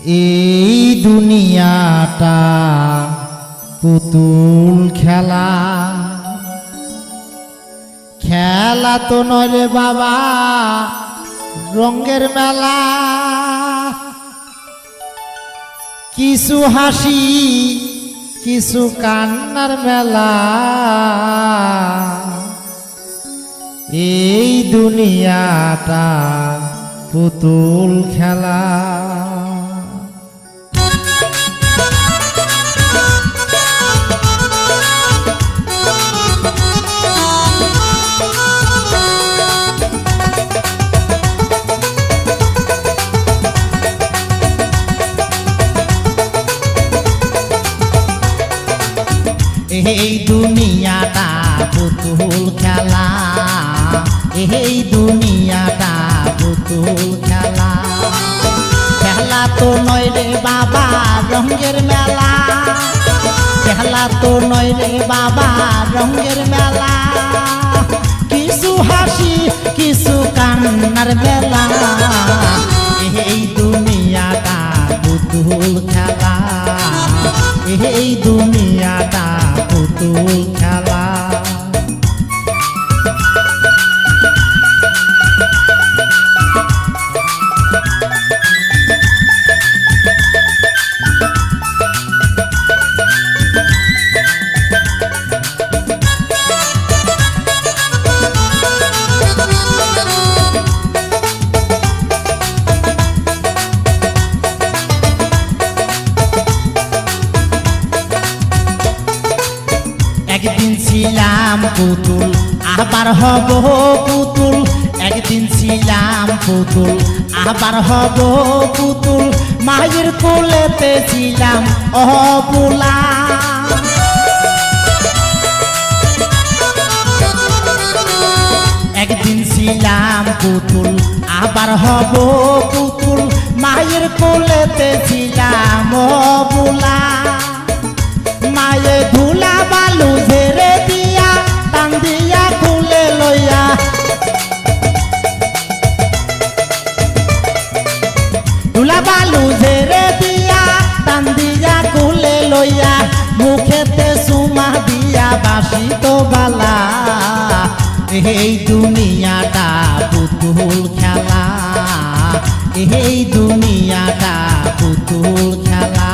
এই দুনিয়াটা পুতুল খেলা, খেলা তো নয় রে বাবা রঙের মেলা। কিছু হাসি কিছু কান্নার মেলা, এই দুনিয়াটা পুতুল খেলা। এই দুনিয়াটা পুতুল খেলা, এই দুনিয়াটা পুতুল খেলা। খেলা তো নয় রে বাবা রঙের মেলা, খেলা তো নয় রে বাবা রঙের মেলা। কিছু হাসি কিছু কান্নার মেলা, এই দুনিয়াটা পুতুল খেলা, এই দুনিয়াটা পুতুল খেলা। একদিন ছিলাম পুতুল আবার হব পুতুল, একদিন ছিলাম পুতুল আবার হব পুতুল। মায়ের কোলেতে ছিলাম অবুলা, একদিন ছিলাম পুতুল আবার হব পুতুল। মায়ের কোলেতে ছিলাম অবুলা, মায়ে ধুলা বালু ঝেড়ে দিয়া টান দিয়া খুলে লইয়া, ধুলা বালু ঝেড়ে দিয়া টান দিয়া খুলে লইয়া। মুখেতে সুমা দিয়া বাসি তো বালা, এই দুনিয়াটা পুতুল খেলা, এই দুনিয়াটা পুতুল খেলা।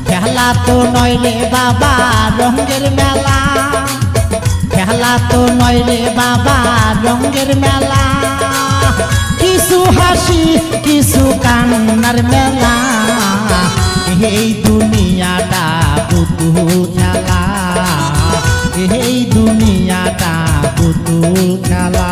খেলা তো নয় রে বাবা রঙের মেলা, খেলা তো নয় রে বাবা রঙের মেলা। কিছু হাসি কিছু কান্নার মেলা, এই দুনিয়াটা পুতুল খেলা, এই দুনিয়াটা পুতুল খেলা।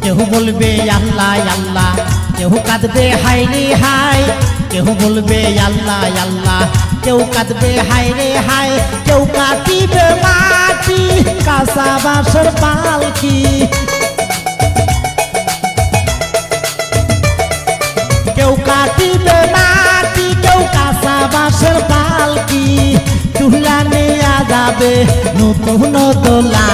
কেউ বলবে আল্লাহ আল্লাহ, কেউ কাঁদবে হায় রে হায়, কেউ বলবে আল্লাহ আল্লাহ, কেউ কাঁদবে হায় রে হায়। কেউ কাটিবে মাটি কাঁচা বাঁশের পালকি, কেউ কাটিবে মাটি কেউ কাঁচা বাঁশের পালকি। তুলা নিয়া যাবে নতুন দোলা,